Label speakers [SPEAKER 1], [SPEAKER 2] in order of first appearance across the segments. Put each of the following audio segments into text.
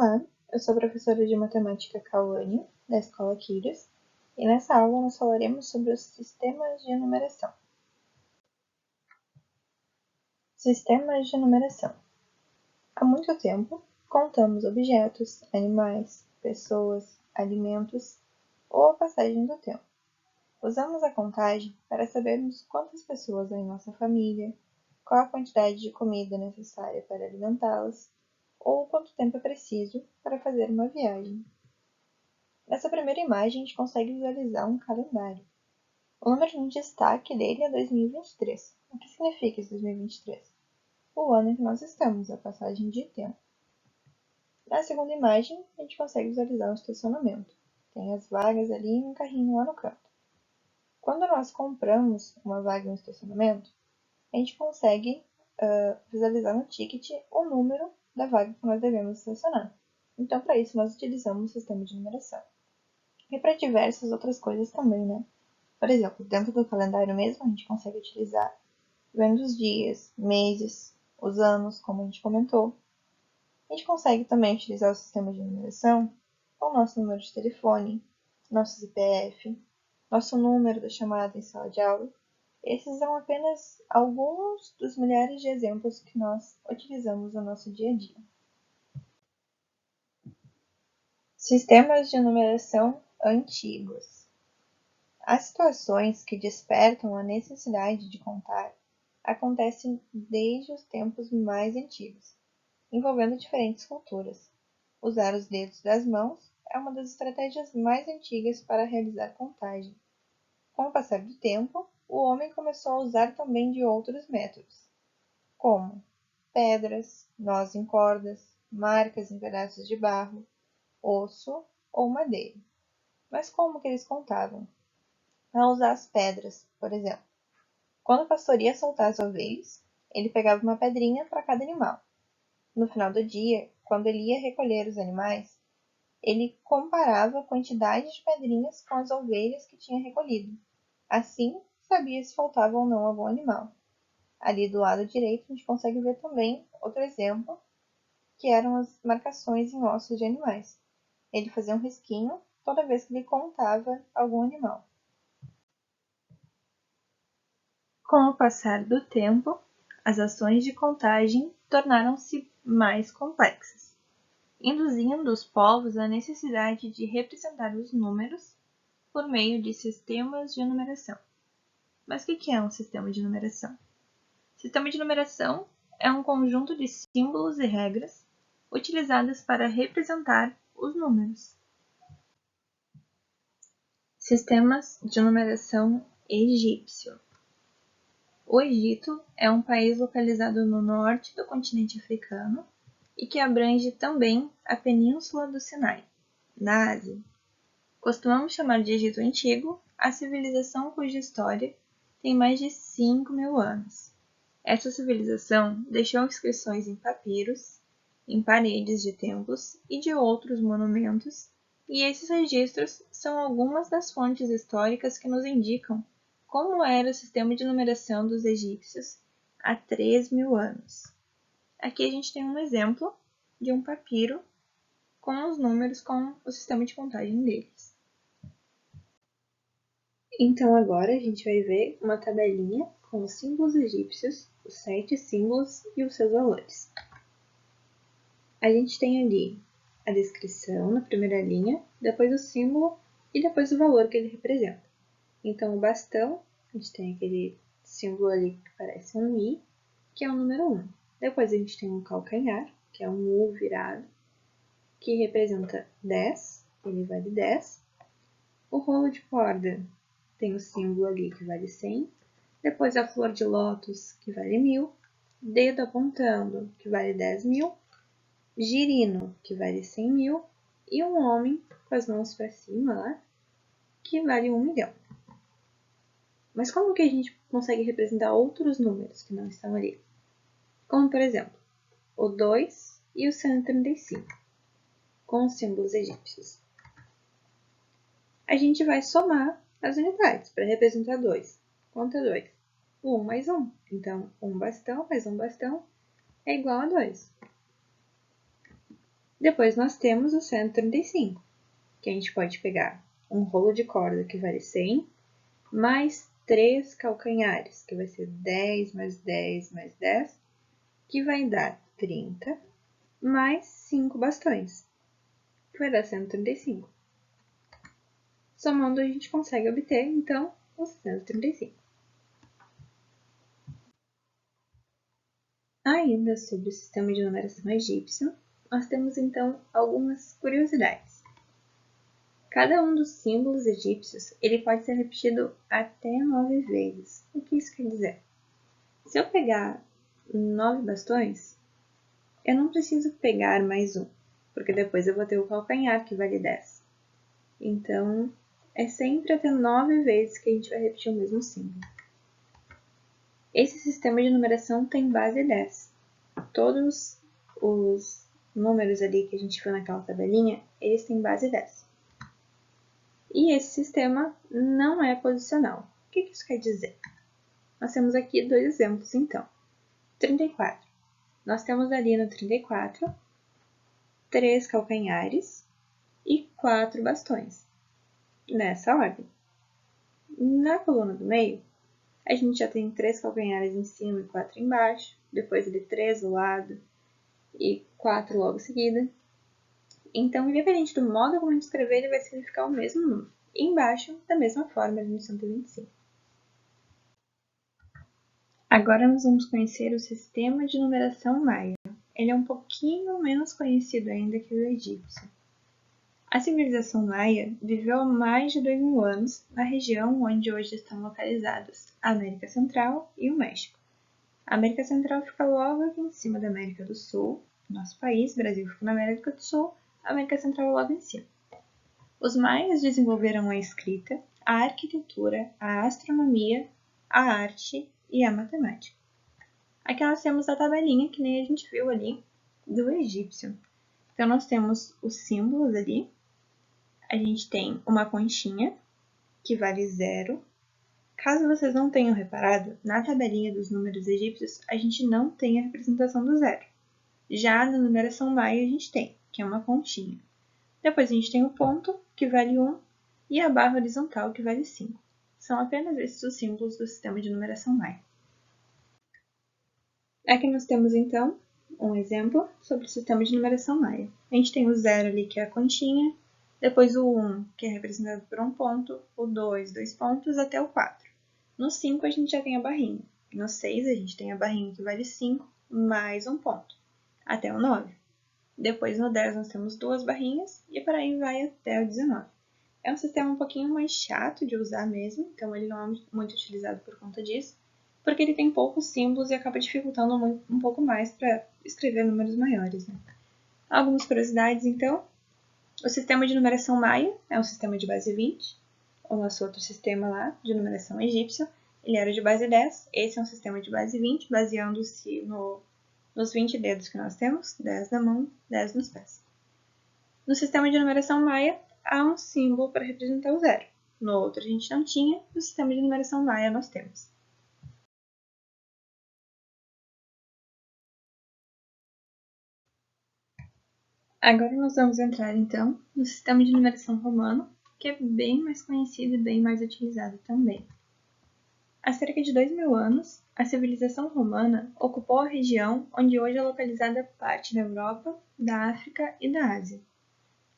[SPEAKER 1] Olá, eu sou a professora de matemática Cauane, da Escola Quírios, e nessa aula nós falaremos sobre os sistemas de numeração. Sistemas de numeração. Há muito tempo, contamos objetos, animais, pessoas, alimentos ou a passagem do tempo. Usamos a contagem para sabermos quantas pessoas há em nossa família, qual a quantidade de comida necessária para alimentá-las, ou quanto tempo é preciso para fazer uma viagem. Nessa primeira imagem, a gente consegue visualizar um calendário. O número de destaque dele é 2023. O que significa esse 2023? O ano em que nós estamos, a passagem de tempo. Na segunda imagem, a gente consegue visualizar um estacionamento. Tem as vagas ali e um carrinho lá no canto. Quando nós compramos uma vaga em um estacionamento, a gente consegue visualizar no ticket o número da vaga que nós devemos estacionar. Então, para isso, nós utilizamos o sistema de numeração. E para diversas outras coisas também, né? Por exemplo, dentro do calendário mesmo, a gente consegue utilizar vendo os dias, meses, os anos, como a gente comentou. A gente consegue também utilizar o sistema de numeração com o nosso número de telefone, nosso CPF, nosso número da chamada em sala de aula. Esses são apenas alguns dos milhares de exemplos que nós utilizamos no nosso dia a dia. Sistemas de numeração antigos. As situações que despertam a necessidade de contar acontecem desde os tempos mais antigos, envolvendo diferentes culturas. Usar os dedos das mãos é uma das estratégias mais antigas para realizar contagem. Com o passar do tempo, o homem começou a usar também de outros métodos, como pedras, nós em cordas, marcas em pedaços de barro, osso ou madeira. Mas como que eles contavam? A usar as pedras, por exemplo. Quando o pastor ia soltar as ovelhas, ele pegava uma pedrinha para cada animal. No final do dia, quando ele ia recolher os animais, ele comparava a quantidade de pedrinhas com as ovelhas que tinha recolhido. Assim, sabia se faltava ou não algum animal. Ali do lado direito, a gente consegue ver também outro exemplo, que eram as marcações em ossos de animais. Ele fazia um risquinho toda vez que ele contava algum animal. Com o passar do tempo, as ações de contagem tornaram-se mais complexas, induzindo os povos à necessidade de representar os números por meio de sistemas de numeração. Mas o que é um sistema de numeração? Sistema de numeração é um conjunto de símbolos e regras utilizadas para representar os números. Sistemas de numeração egípcio. O Egito é um país localizado no norte do continente africano e que abrange também a Península do Sinai, na Ásia. Costumamos chamar de Egito Antigo a civilização cuja história tem mais de 5.000 anos. Essa civilização deixou inscrições em papiros, em paredes de templos e de outros monumentos, e esses registros são algumas das fontes históricas que nos indicam como era o sistema de numeração dos egípcios há 3.000 anos. Aqui a gente tem um exemplo de um papiro com os números com o sistema de contagem deles. Então agora a gente vai ver uma tabelinha com os símbolos egípcios, os 7 símbolos e os seus valores. A gente tem ali a descrição na primeira linha, depois o símbolo e depois o valor que ele representa. Então o bastão, a gente tem aquele símbolo ali que parece um I, que é o número 1. Depois a gente tem um calcanhar, que é um U virado, que representa 10, ele vale 10. O rolo de corda tem o símbolo ali que vale 100. Depois a flor de lótus, que vale 1.000. Dedo apontando, que vale 10.000. Girino, que vale 100.000. E um homem com as mãos para cima lá, que vale 1.000.000. Mas como que a gente consegue representar outros números que não estão ali? Como, por exemplo, o 2 e o 135, com os símbolos egípcios. A gente vai somar as unidades para representar 2. Quanto é 2? 1 mais 1. Então, um bastão mais um bastão é igual a 2. Depois nós temos o 135, que a gente pode pegar um rolo de corda que vale 100, mais 3 calcanhares, que vai ser 10 mais 10 mais 10, que vai dar 30, mais 5 bastões, que vai dar 135. Somando, a gente consegue obter, então, os 135. Ainda sobre o sistema de numeração egípcio, nós temos, então, algumas curiosidades. Cada um dos símbolos egípcios ele pode ser repetido até 9 vezes. O que isso quer dizer? Se eu pegar 9 bastões, eu não preciso pegar mais um, porque depois eu vou ter o calcanhar, que vale 10. Então, é sempre até 9 vezes que a gente vai repetir o mesmo símbolo. Esse sistema de numeração tem base 10. Todos os números ali que a gente viu naquela tabelinha, eles têm base 10. E esse sistema não é posicional. O que isso quer dizer? Nós temos aqui dois exemplos, então. 34. Nós temos ali no 34, 3 calcanhares e 4 bastões, nessa ordem. Na coluna do meio, a gente já tem 3 calcanhares em cima e 4 embaixo, depois ele 3 do lado e 4 logo em seguida. Então, independente do modo como a gente escrever, ele vai significar o mesmo número. E embaixo, da mesma forma, ali no 125. Agora nós vamos conhecer o sistema de numeração maia. Ele é um pouquinho menos conhecido ainda que o egípcio. A civilização maia viveu há mais de 2.000 anos na região onde hoje estão localizadas a América Central e o México. A América Central fica logo aqui em cima da América do Sul, nosso país, Brasil, fica na América do Sul, a América Central logo em cima. Os maias desenvolveram a escrita, a arquitetura, a astronomia, a arte e a matemática. Aqui nós temos a tabelinha que nem a gente viu ali do egípcio. Então nós temos os símbolos ali. A gente tem uma conchinha, que vale 0. Caso vocês não tenham reparado, na tabelinha dos números egípcios, a gente não tem a representação do 0. Já na numeração maia a gente tem, que é uma conchinha. Depois a gente tem o ponto, que vale 1, e a barra horizontal, que vale 5. São apenas esses os símbolos do sistema de numeração maia. Aqui nós temos, então, um exemplo sobre o sistema de numeração maia. A gente tem o 0 ali, que é a conchinha, depois o 1, que é representado por um ponto, o 2, 2 pontos, até o 4. No 5, a gente já tem a barrinha. No 6, a gente tem a barrinha que vale 5, mais um ponto, até o 9. Depois, no 10, nós temos 2 barrinhas, e por aí vai até o 19. É um sistema um pouquinho mais chato de usar mesmo, então ele não é muito utilizado por conta disso, porque ele tem poucos símbolos e acaba dificultando um pouco mais para escrever números maiores. Né? Algumas curiosidades, então. O sistema de numeração maia é um sistema de base 20. O nosso outro sistema lá, de numeração egípcia, ele era de base 10. Esse é um sistema de base 20, baseando-se nos 20 dedos que nós temos, 10 na mão, 10 nos pés. No sistema de numeração maia, há um símbolo para representar o 0. No outro a gente não tinha, no sistema de numeração maia nós temos. Agora nós vamos entrar, então, no sistema de numeração romano, que é bem mais conhecido e bem mais utilizado também. Há cerca de 2.000 anos, a civilização romana ocupou a região onde hoje é localizada parte da Europa, da África e da Ásia.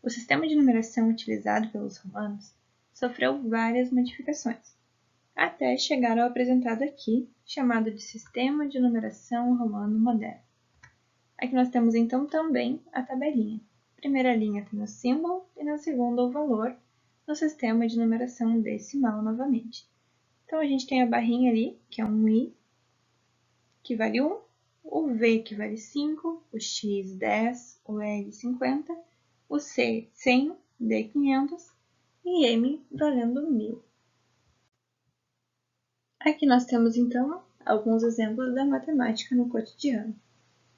[SPEAKER 1] O sistema de numeração utilizado pelos romanos sofreu várias modificações, até chegar ao apresentado aqui, chamado de Sistema de Numeração Romano Moderno. Aqui nós temos então também a tabelinha. A primeira linha tem o símbolo e na segunda o valor, no sistema de numeração decimal novamente. Então a gente tem a barrinha ali, que é um I, que vale 1, o V, que vale 5, o X, 10, o L, 50, o C, 100, D, 500 e M valendo 1.000. Aqui nós temos então alguns exemplos da matemática no cotidiano.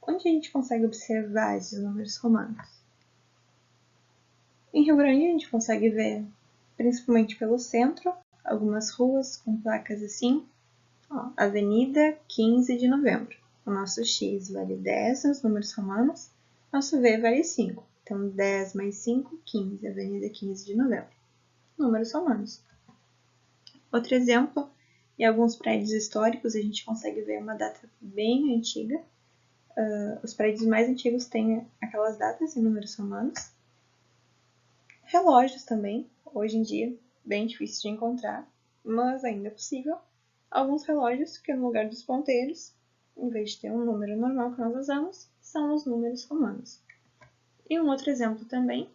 [SPEAKER 1] Onde a gente consegue observar esses números romanos? Em Rio Grande a gente consegue ver, principalmente pelo centro, algumas ruas com placas assim, Avenida 15 de Novembro. O nosso X vale 10 nos números romanos, Nosso V vale 5. Então, 10 mais 5, 15. Avenida 15 de Novembro. Números romanos. Outro exemplo, em alguns prédios históricos, a gente consegue ver uma data bem antiga. Os prédios mais antigos têm aquelas datas em números romanos. Relógios também, hoje em dia, bem difícil de encontrar, mas ainda é possível. Alguns relógios que no lugar dos ponteiros, em vez de ter um número normal que nós usamos, são os números romanos. E um outro exemplo também,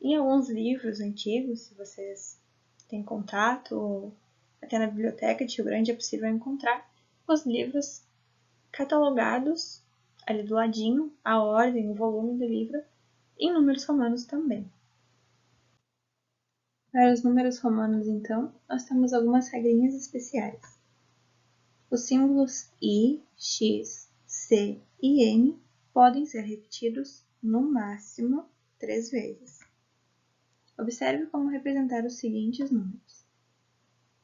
[SPEAKER 1] em alguns livros antigos, se vocês têm contato, ou até na biblioteca de Rio Grande é possível encontrar os livros catalogados ali do ladinho, a ordem, o volume do livro, em números romanos também. Para os números romanos, então, nós temos algumas regrinhas especiais. Os símbolos I, X, C e N podem ser repetidos no máximo 3 vezes. Observe como representar os seguintes números: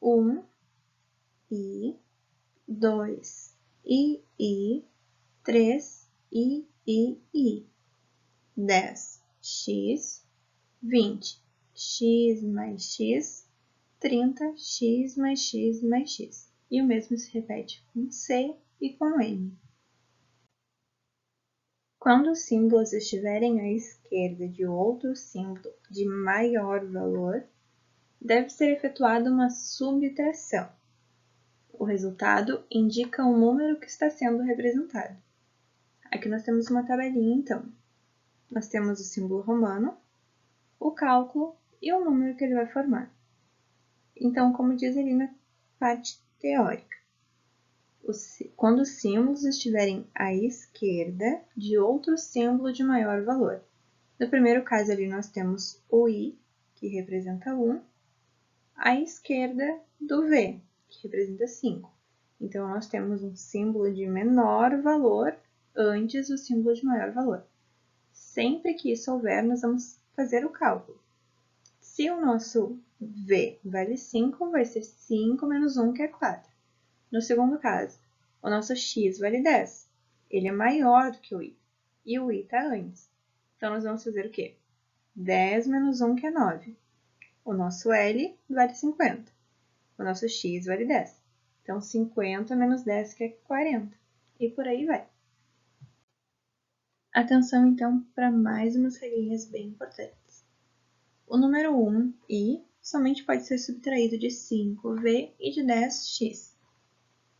[SPEAKER 1] 1, I, 2, I, 3, I, 10, X, 20, X mais X, 30, X mais X mais X. E o mesmo se repete com C e com N. Quando os símbolos estiverem à esquerda de outro símbolo de maior valor, deve ser efetuada uma subtração. O resultado indica o número que está sendo representado. Aqui nós temos uma tabelinha, então. Nós temos o símbolo romano, o cálculo e o número que ele vai formar. Então, como diz ali na parte teórica, quando os símbolos estiverem à esquerda de outro símbolo de maior valor. No primeiro caso ali nós temos o I, que representa 1, à esquerda do V, que representa 5. Então, nós temos um símbolo de menor valor antes do símbolo de maior valor. Sempre que isso houver, nós vamos fazer o cálculo. Se o nosso V vale 5, vai ser 5 menos 1, que é 4. No segundo caso, o nosso X vale 10. Ele é maior do que o I. E o I está antes. Então, nós vamos fazer o quê? 10 menos 1, que é 9. O nosso L vale 50. O nosso X vale 10. Então, 50 menos 10, que é 40. E por aí vai. Atenção, então, para mais umas regrinhas bem importantes. O número 1, I, somente pode ser subtraído de 5V e de 10X.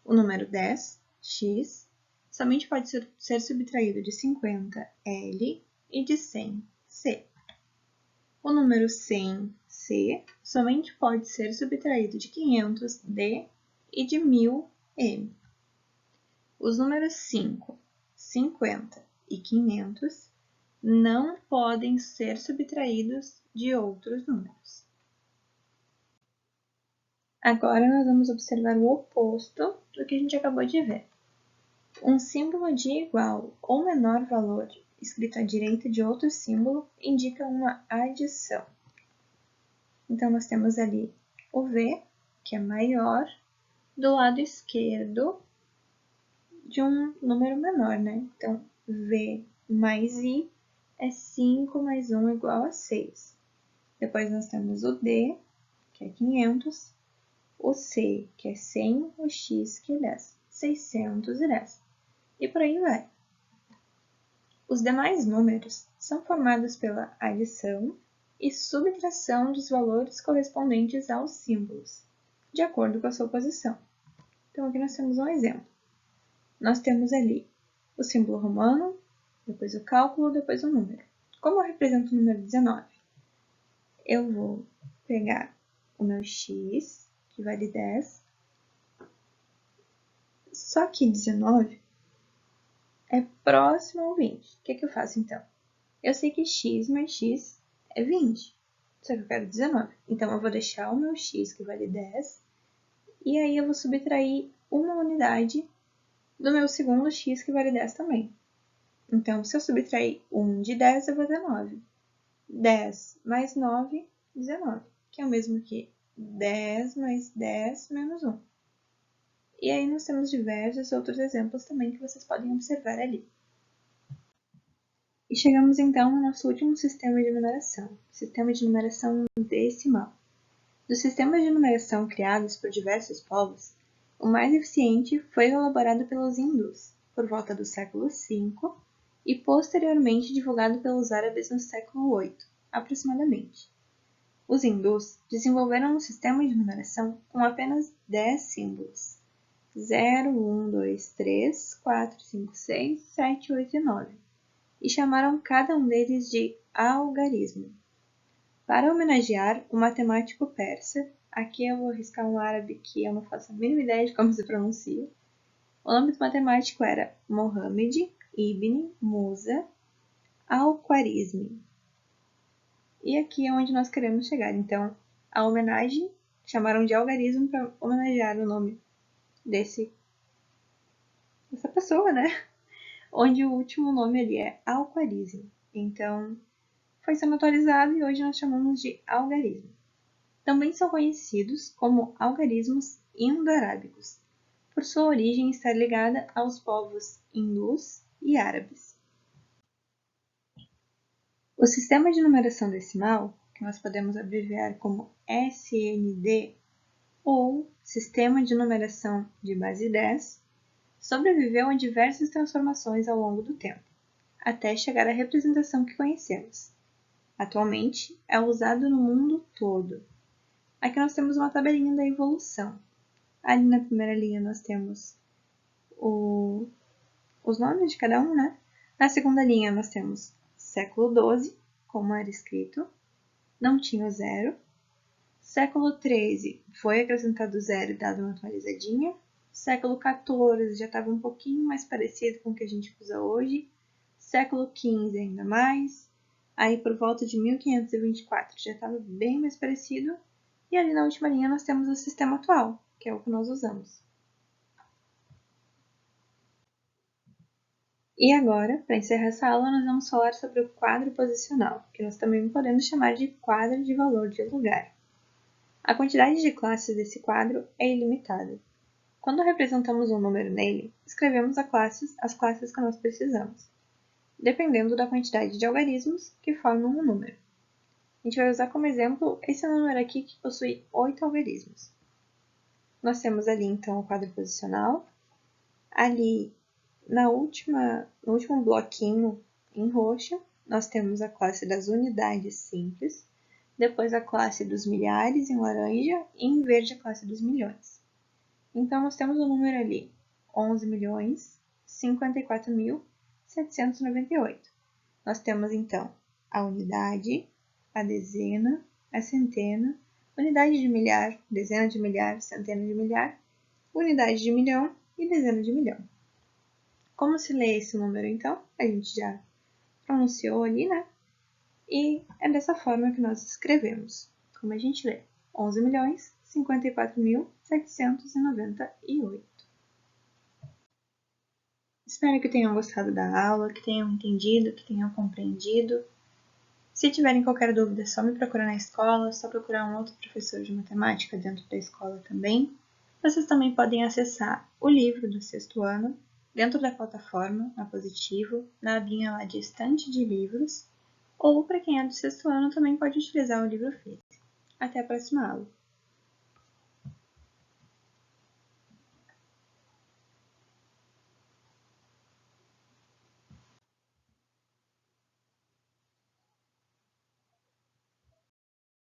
[SPEAKER 1] O número 10, X, somente pode ser subtraído de 50L e de 100C. O número 100C somente pode ser subtraído de 500D e de 1000M. Os números 5, 50 e 500 não podem ser subtraídos de outros números. Agora nós vamos observar o oposto do que a gente acabou de ver. Um símbolo de igual ou menor valor escrito à direita de outro símbolo indica uma adição. Então, nós temos ali o V, que é maior, do lado esquerdo de um número menor, né? Então, V mais I é 5 mais 1 igual a 6. Depois nós temos o D, que é 500, o C, que é 100, o X, que é 10, 610. E por aí vai. Os demais números são formados pela adição e subtração dos valores correspondentes aos símbolos, de acordo com a sua posição. Então, aqui nós temos um exemplo. Nós temos ali o símbolo romano, depois o cálculo, depois o número. Como eu represento o número 19? Eu vou pegar o meu x, que vale 10, só que 19 é próximo ao 20. O que eu faço então? Eu sei que x mais x é 20, só que eu quero 19. Então, eu vou deixar o meu x, que vale 10, e aí eu vou subtrair uma unidade do meu segundo x, que vale 10 também. Então, se eu subtrair 1 de 10, eu vou ter 9. 10 mais 9, 19, que é o mesmo que 10 mais 10 menos 1. E aí nós temos diversos outros exemplos também que vocês podem observar ali. E chegamos então ao nosso último sistema de numeração, sistema de numeração decimal. Dos sistemas de numeração criados por diversos povos, o mais eficiente foi elaborado pelos hindus, por volta do século V, e posteriormente divulgado pelos árabes no século VIII, aproximadamente. Os hindus desenvolveram um sistema de numeração com apenas 10 símbolos: 0, 1, 2, 3, 4, 5, 6, 7, 8 e 9, e chamaram cada um deles de algarismo. Para homenagear o matemático persa, aqui eu vou arriscar um árabe que eu não faço a mínima ideia de como se pronuncia. O nome do matemático era Mohammed ibn Musa al-Khwarizmi. E aqui é onde nós queremos chegar. Então, a homenagem chamaram de algarismo para homenagear o nome dessa pessoa, né? Onde o último nome ali é al-Khwarizmi. Então, foi sendo atualizado e hoje nós chamamos de algarismo. Também são conhecidos como algarismos indo-arábicos, por sua origem estar ligada aos povos hindus e árabes. O sistema de numeração decimal, que nós podemos abreviar como SND, ou Sistema de Numeração de Base 10, sobreviveu a diversas transformações ao longo do tempo, até chegar à representação que conhecemos. Atualmente, é usado no mundo todo. Aqui nós temos uma tabelinha da evolução. Ali na primeira linha nós temos os nomes de cada um, né? Na segunda linha nós temos século XII, como era escrito, não tinha o zero. Século XIII foi acrescentado o zero e dado uma atualizadinha. Século XIV já estava um pouquinho mais parecido com o que a gente usa hoje. Século XV ainda mais. Aí por volta de 1524 já estava bem mais parecido. E ali na última linha nós temos o sistema atual, que é o que nós usamos. E agora, para encerrar essa aula, nós vamos falar sobre o quadro posicional, que nós também podemos chamar de quadro de valor de lugar. A quantidade de classes desse quadro é ilimitada. Quando representamos um número nele, escrevemos as classes que nós precisamos, dependendo da quantidade de algarismos que formam o número. A gente vai usar como exemplo esse número aqui que possui 8 algarismos. Nós temos ali então o quadro posicional. Ali no último bloquinho em roxo, nós temos a classe das unidades simples, depois a classe dos milhares em laranja e em verde a classe dos milhões. Então, nós temos o número ali, 11.054.798. Nós temos, então, a unidade, a dezena, a centena, unidade de milhar, dezena de milhar, centena de milhar, unidade de milhão e dezena de milhão. Como se lê esse número, então? A gente já pronunciou ali, né? E é dessa forma que nós escrevemos. Como a gente lê? 11.054.798. Espero que tenham gostado da aula, que tenham entendido, que tenham compreendido. Se tiverem qualquer dúvida, é só me procurar na escola, é só procurar um outro professor de matemática dentro da escola também. Vocês também podem acessar o livro do sexto ano dentro da plataforma, na Positivo, na abinha lá de estante de livros, ou para quem é do sexto ano também pode utilizar o livro físico. Até a próxima aula!